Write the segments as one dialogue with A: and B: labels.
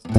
A: My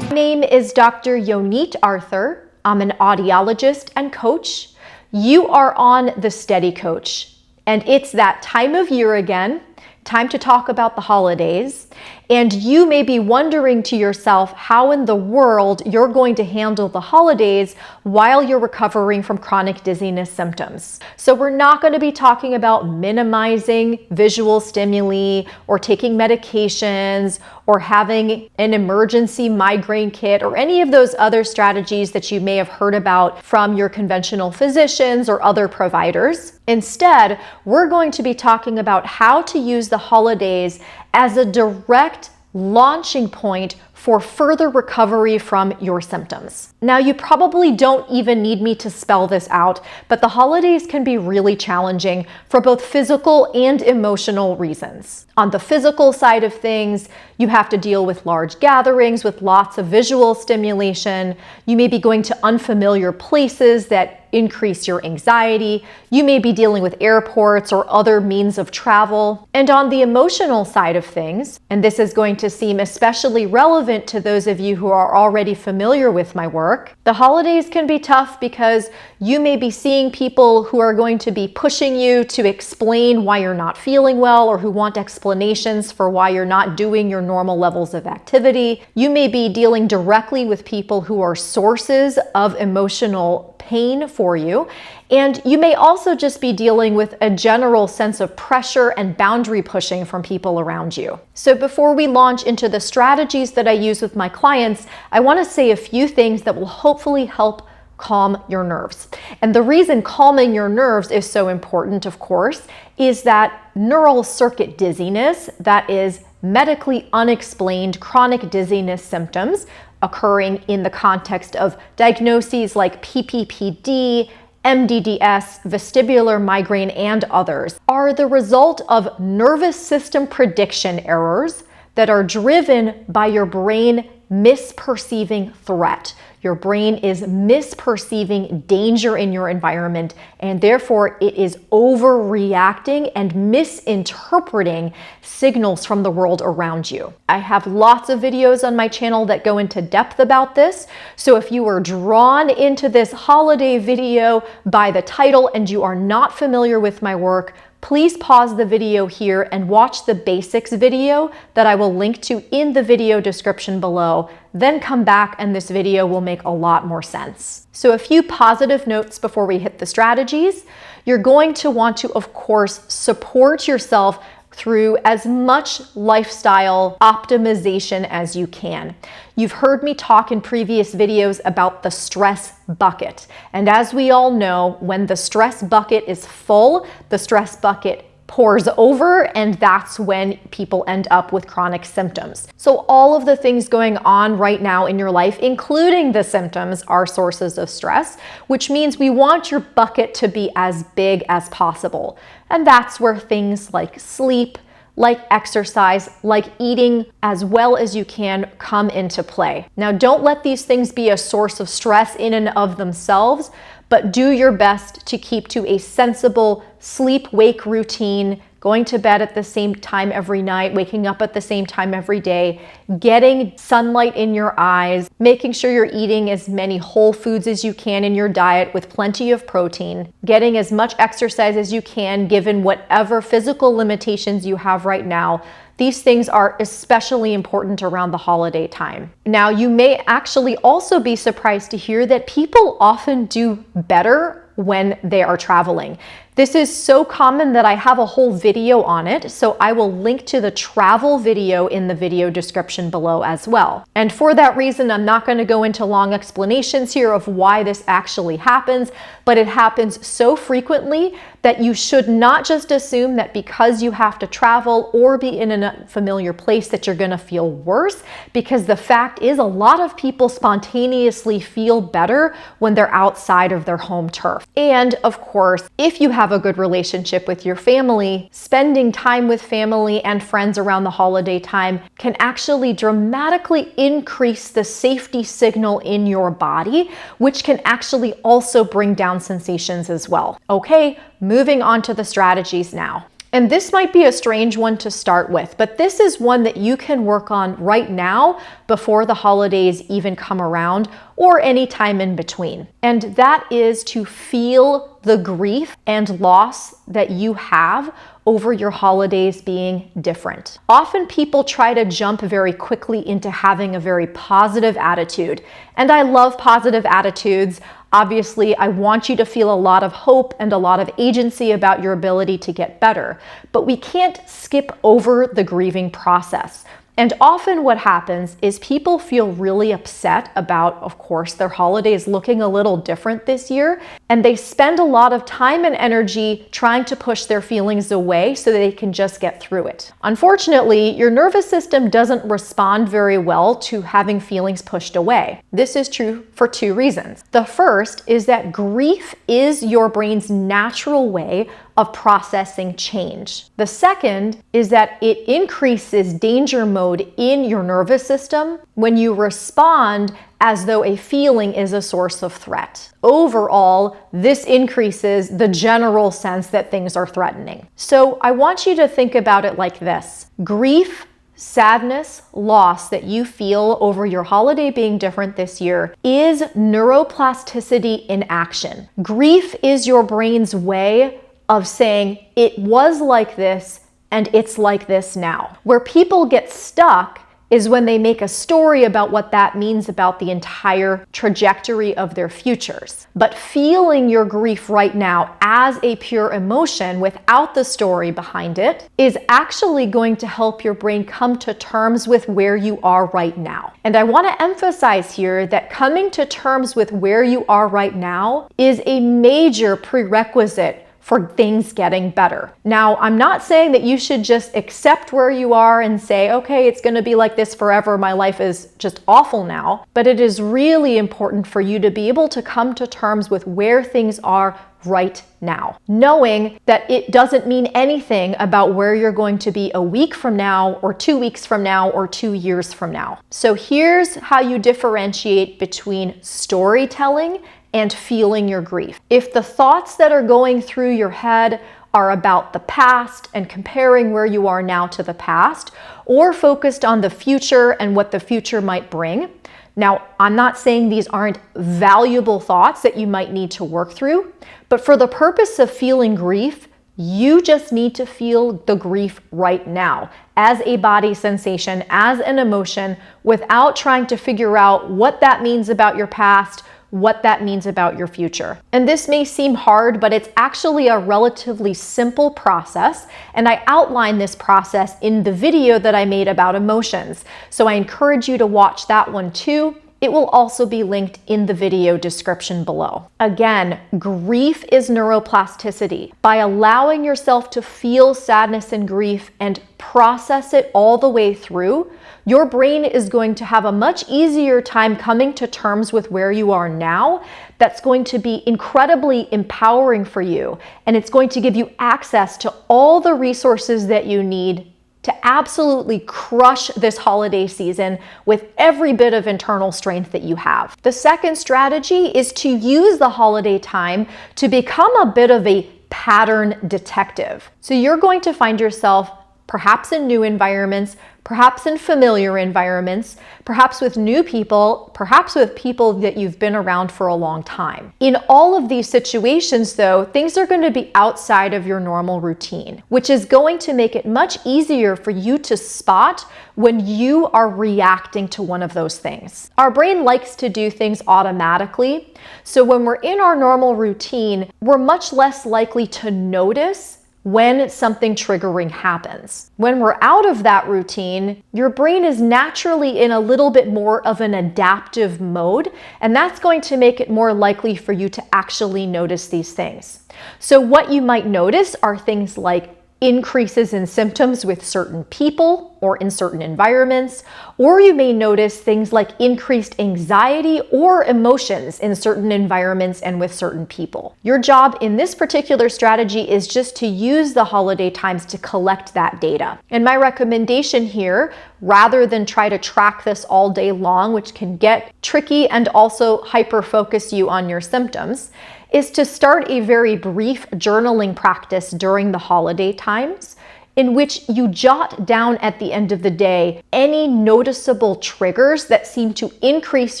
A: name is Dr. Yonit Arthur. I'm an audiologist and coach. You are on the Steady Coach, and it's that time of year again, time to talk about the holidays. And you may be wondering to yourself how in the world you're going to handle the holidays while you're recovering from chronic dizziness symptoms. So we're not going to be talking about minimizing visual stimuli or taking medications or having an emergency migraine kit or any of those other strategies that you may have heard about from your conventional physicians or other providers. Instead, we're going to be talking about how to use the holidays as a direct launching point for further recovery from your symptoms. Now, you probably don't even need me to spell this out, but the holidays can be really challenging for both physical and emotional reasons. On the physical side of things, you have to deal with large gatherings with lots of visual stimulation. You may be going to unfamiliar places that increase your anxiety. You may be dealing with airports or other means of travel. And on the emotional side of things, and this is going to seem especially relevant to those of you who are already familiar with my work, the holidays can be tough because you may be seeing people who are going to be pushing you to explain why you're not feeling well or who want explanations for why you're not doing your normal levels of activity. You may be dealing directly with people who are sources of emotional pain for you. And you may also just be dealing with a general sense of pressure and boundary pushing from people around you. So before we launch into the strategies that I use with my clients, I want to say a few things that will hopefully help calm your nerves. And the reason calming your nerves is so important, of course, is that neural circuit dizziness, that is medically unexplained chronic dizziness symptoms occurring in the context of diagnoses like PPPD, MdDS, vestibular migraine, and others, are the result of nervous system prediction errors that are driven by your brain misperceiving threat. Your brain is misperceiving danger in your environment, and therefore it is overreacting and misinterpreting signals from the world around you. I have lots of videos on my channel that go into depth about this. So if you are drawn into this holiday video by the title and you are not familiar with my work, please pause the video here and watch the basics video that I will link to in the video description below. Then come back and this video will make a lot more sense. So a few positive notes before we hit the strategies. You're going to want to, of course, support yourself through as much lifestyle optimization as you can. You've heard me talk in previous videos about the stress bucket. And as we all know, when the stress bucket is full, the stress bucket pours over, and that's when people end up with chronic symptoms. So all of the things going on right now in your life, including the symptoms, are sources of stress, which means we want your bucket to be as big as possible. And that's where things like sleep, like exercise, like eating as well as you can come into play. Now, don't let these things be a source of stress in and of themselves, but do your best to keep to a sensible sleep-wake routine, going to bed at the same time every night, waking up at the same time every day, getting sunlight in your eyes, making sure you're eating as many whole foods as you can in your diet with plenty of protein, getting as much exercise as you can given whatever physical limitations you have right now. These things are especially important around the holiday time. Now, you may actually also be surprised to hear that people often do better when they are traveling. This is so common that I have a whole video on it, so I will link to the travel video in the video description below as well. And for that reason, I'm not going to go into long explanations here of why this actually happens, but it happens so frequently that you should not just assume that because you have to travel or be in an unfamiliar place that you're going to feel worse, because the fact is a lot of people spontaneously feel better when they're outside of their home turf. And of course, if you have have a good relationship with your family, spending time with family and friends around the holiday time can actually dramatically increase the safety signal in your body, which can actually also bring down sensations as well. Okay, moving on to the strategies now. And this might be a strange one to start with, but this is one that you can work on right now before the holidays even come around or any time in between. And that is to feel the grief and loss that you have over your holidays being different. Often people try to jump very quickly into having a very positive attitude. And I love positive attitudes. Obviously, I want you to feel a lot of hope and a lot of agency about your ability to get better, but we can't skip over the grieving process. And often what happens is people feel really upset about, of course, their holidays looking a little different this year, and they spend a lot of time and energy trying to push their feelings away so they can just get through it. Unfortunately, your nervous system doesn't respond very well to having feelings pushed away. This is true for two reasons. The first is that grief is your brain's natural way of processing change. The second is that it increases danger mode in your nervous system when you respond as though a feeling is a source of threat. Overall, this increases the general sense that things are threatening. So I want you to think about it like this. Grief, sadness, loss that you feel over your holiday being different this year is neuroplasticity in action. Grief is your brain's way of saying it was like this and it's like this now. Where people get stuck is when they make a story about what that means about the entire trajectory of their futures. But feeling your grief right now as a pure emotion without the story behind it is actually going to help your brain come to terms with where you are right now. And I want to emphasize here that coming to terms with where you are right now is a major prerequisite for things getting better. Now, I'm not saying that you should just accept where you are and say, okay, it's going to be like this forever. My life is just awful now. But it is really important for you to be able to come to terms with where things are right now, knowing that it doesn't mean anything about where you're going to be a week from now or 2 weeks from now or 2 years from now. So here's how you differentiate between storytelling and feeling your grief. If the thoughts that are going through your head are about the past and comparing where you are now to the past, or focused on the future and what the future might bring. Now, I'm not saying these aren't valuable thoughts that you might need to work through, but for the purpose of feeling grief, you just need to feel the grief right now as a body sensation, as an emotion, without trying to figure out what that means about your past, what that means about your future. And this may seem hard, but it's actually a relatively simple process. And I outline this process in the video that I made about emotions. So I encourage you to watch that one too. It will also be linked in the video description below. Again, grief is neuroplasticity. By allowing yourself to feel sadness and grief and process it all the way through, your brain is going to have a much easier time coming to terms with where you are now. That's going to be incredibly empowering for you, and it's going to give you access to all the resources that you need to absolutely crush this holiday season with every bit of internal strength that you have. The second strategy is to use the holiday time to become a bit of a pattern detective. So you're going to find yourself perhaps in new environments, perhaps in familiar environments, perhaps with new people, perhaps with people that you've been around for a long time. In all of these situations, though, things are going to be outside of your normal routine, which is going to make it much easier for you to spot when you are reacting to one of those things. Our brain likes to do things automatically, so when we're in our normal routine, we're much less likely to notice when something triggering happens. When we're out of that routine, your brain is naturally in a little bit more of an adaptive mode, and that's going to make it more likely for you to actually notice these things. So what you might notice are things like increases in symptoms with certain people or in certain environments, or you may notice things like increased anxiety or emotions in certain environments and with certain people. Your job in this particular strategy is just to use the holiday times to collect that data. And my recommendation here, rather than try to track this all day long, which can get tricky and also hyper-focus you on your symptoms, is to start a very brief journaling practice during the holiday times in which you jot down at the end of the day any noticeable triggers that seem to increase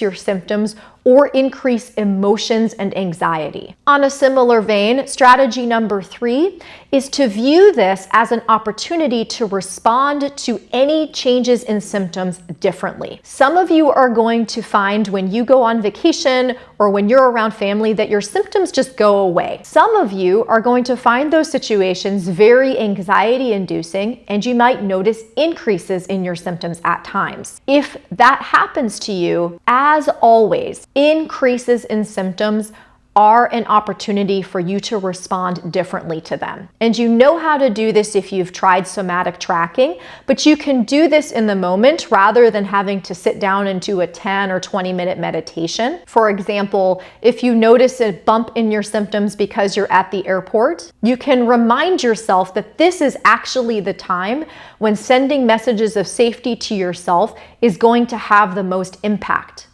A: your symptoms or increase emotions and anxiety. On a similar vein, strategy number 3 is to view this as an opportunity to respond to any changes in symptoms differently. Some of you are going to find when you go on vacation or when you're around family that your symptoms just go away. Some of you are going to find those situations very anxiety-inducing, and you might notice increases in your symptoms at times. If that happens to you, as always, increases in symptoms are an opportunity for you to respond differently to them. And you know how to do this if you've tried somatic tracking, but you can do this in the moment rather than having to sit down and do a 10 or 20-minute meditation. For example, if you notice a bump in your symptoms because you're at the airport, you can remind yourself that this is actually the time when sending messages of safety to yourself is going to have the most impact.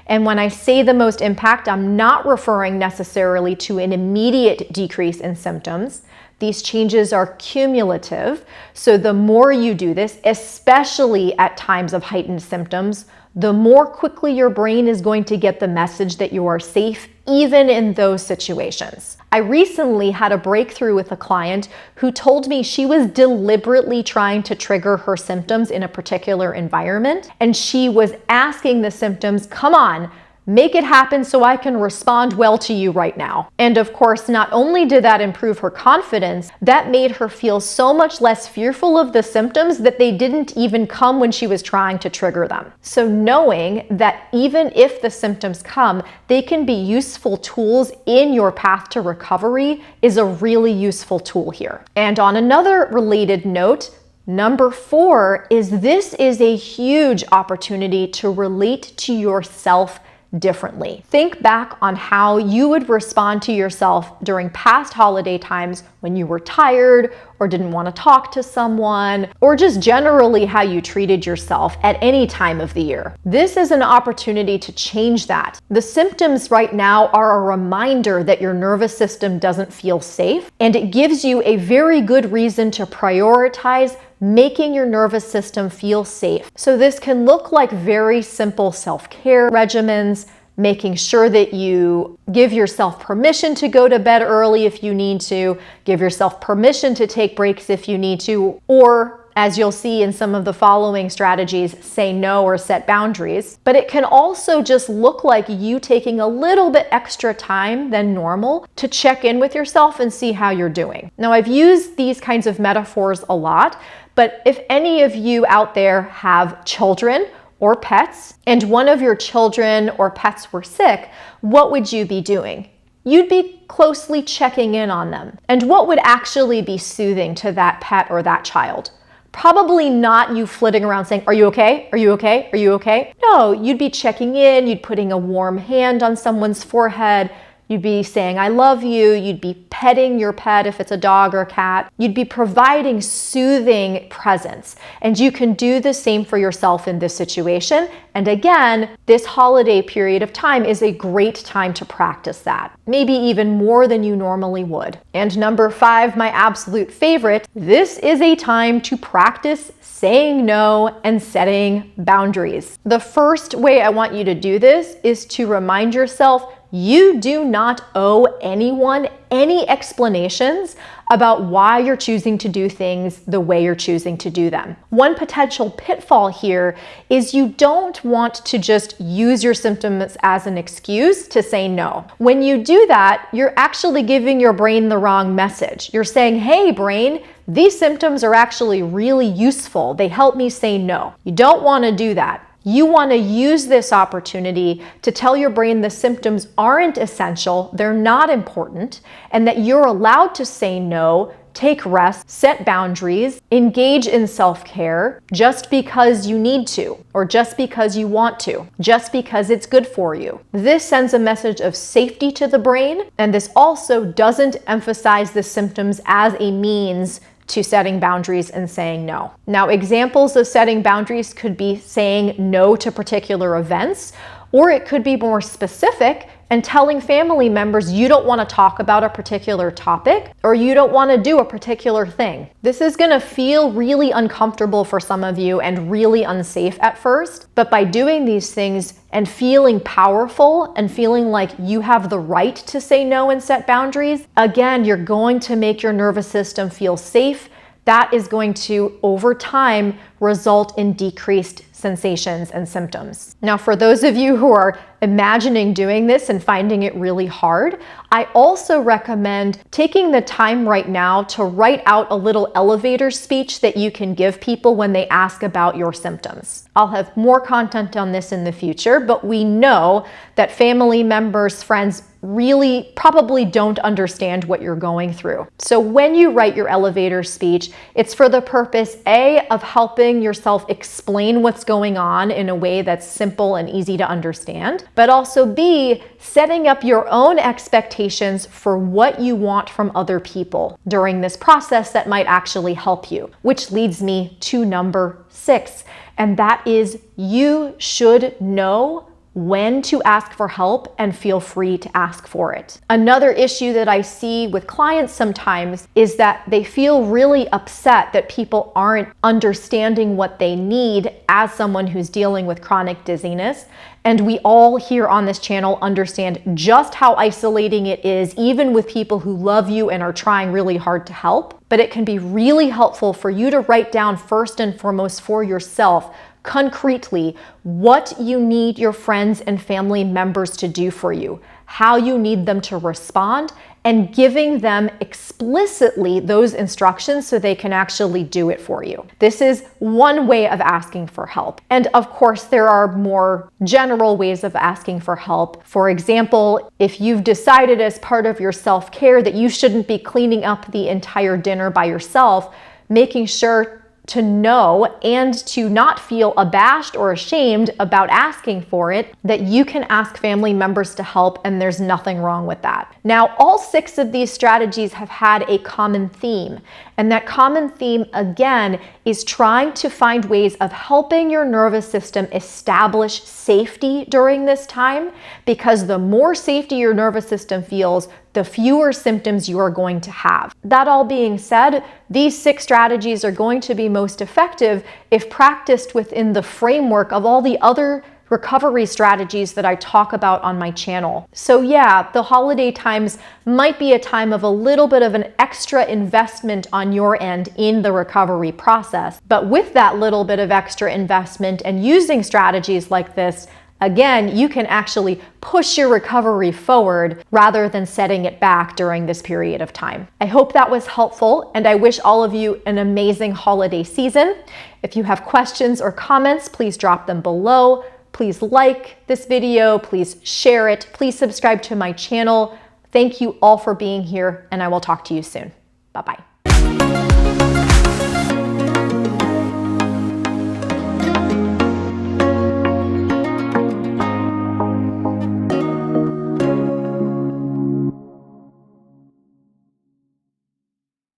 A: And when I say the most impact, I'm not referring necessarily to an immediate decrease in symptoms. These changes are cumulative. So the more you do this, especially at times of heightened symptoms, the more quickly your brain is going to get the message that you are safe, even in those situations. I recently had a breakthrough with a client who told me she was deliberately trying to trigger her symptoms in a particular environment, and she was asking the symptoms, come on, make it happen so I can respond well to you right now. And of course, not only did that improve her confidence, that made her feel so much less fearful of the symptoms that they didn't even come when she was trying to trigger them. So knowing that even if the symptoms come, they can be useful tools in your path to recovery is a really useful tool here. And on another related note, number 4 is this is a huge opportunity to relate to yourself differently. Think back on how you would respond to yourself during past holiday times when you were tired or didn't want to talk to someone, or just generally how you treated yourself at any time of the year. This is an opportunity to change that. The symptoms right now are a reminder that your nervous system doesn't feel safe, and it gives you a very good reason to prioritize making your nervous system feel safe. So this can look like very simple self-care regimens, making sure that you give yourself permission to go to bed early if you need to, give yourself permission to take breaks if you need to, or as you'll see in some of the following strategies, say no or set boundaries. But it can also just look like you taking a little bit extra time than normal to check in with yourself and see how you're doing. Now, I've used these kinds of metaphors a lot, but if any of you out there have children or pets, and one of your children or pets were sick, what would you be doing? You'd be closely checking in on them. And what would actually be soothing to that pet or that child? Probably not you flitting around saying, are you okay? Are you okay? Are you okay? No, you'd be checking in, you'd putting a warm hand on someone's forehead, you'd be saying, I love you, you'd be petting your pet if it's a dog or a cat, you'd be providing soothing presence. And you can do the same for yourself in this situation. And again, this holiday period of time is a great time to practice that, maybe even more than you normally would. And number 5, my absolute favorite, this is a time to practice saying no and setting boundaries. The first way I want you to do this is to remind yourself you do not owe anyone any explanations about why you're choosing to do things the way you're choosing to do them. One potential pitfall here is you don't want to just use your symptoms as an excuse to say no. When you do that, you're actually giving your brain the wrong message. You're saying, hey brain, these symptoms are actually really useful. They help me say no. You don't want to do that. You want to use this opportunity to tell your brain the symptoms aren't essential, they're not important, and that you're allowed to say no take rest, set boundaries, engage in self-care just because you need to, or just because you want to, just because it's good for you. This sends a message of safety to the brain, and this also doesn't emphasize the symptoms as a means to setting boundaries and saying no. Now, examples of setting boundaries could be saying no to particular events, or it could be more specific and telling family members you don't want to talk about a particular topic or you don't want to do a particular thing. This is going to feel really uncomfortable for some of you and really unsafe at first, but by doing these things and feeling powerful and feeling like you have the right to say no and set boundaries, again, you're going to make your nervous system feel safe. That is going to, over time, result in decreased sensations and symptoms. Now, for those of you who are imagining doing this and finding it really hard, I also recommend taking the time right now to write out a little elevator speech that you can give people when they ask about your symptoms. I'll have more content on this in the future, but we know that family members, friends really probably don't understand what you're going through. So when you write your elevator speech, it's for the purpose, A, of helping yourself explain what's going on in a way that's simple and easy to understand, but also B, setting up your own expectations for what you want from other people during this process that might actually help you, which leads me to number 6, and that is you should know when to ask for help and feel free to ask for it. Another issue that I see with clients sometimes is that they feel really upset that people aren't understanding what they need as someone who's dealing with chronic dizziness. And we all here on this channel understand just how isolating it is, even with people who love you and are trying really hard to help. But it can be really helpful for you to write down first and foremost for yourself concretely what you need your friends and family members to do for you, how you need them to respond, and giving them explicitly those instructions so they can actually do it for you. This is one way of asking for help. And of course, there are more general ways of asking for help. For example, if you've decided as part of your self-care that you shouldn't be cleaning up the entire dinner by yourself, making sure to know and to not feel abashed or ashamed about asking for it, that you can ask family members to help, and there's nothing wrong with that. Now, all 6 of these strategies have had a common theme, and that common theme, again, is trying to find ways of helping your nervous system establish safety during this time, because the more safety your nervous system feels, the fewer symptoms you are going to have. That all being said, these 6 strategies are going to be most effective if practiced within the framework of all the other recovery strategies that I talk about on my channel. So yeah, the holiday times might be a time of a little bit of an extra investment on your end in the recovery process. But with that little bit of extra investment and using strategies like this, again, you can actually push your recovery forward rather than setting it back during this period of time. I hope that was helpful, and I wish all of you an amazing holiday season. If you have questions or comments, please drop them below. Please like this video, please share it, please subscribe to my channel. Thank you all for being here, and I will talk to you soon. Bye-bye.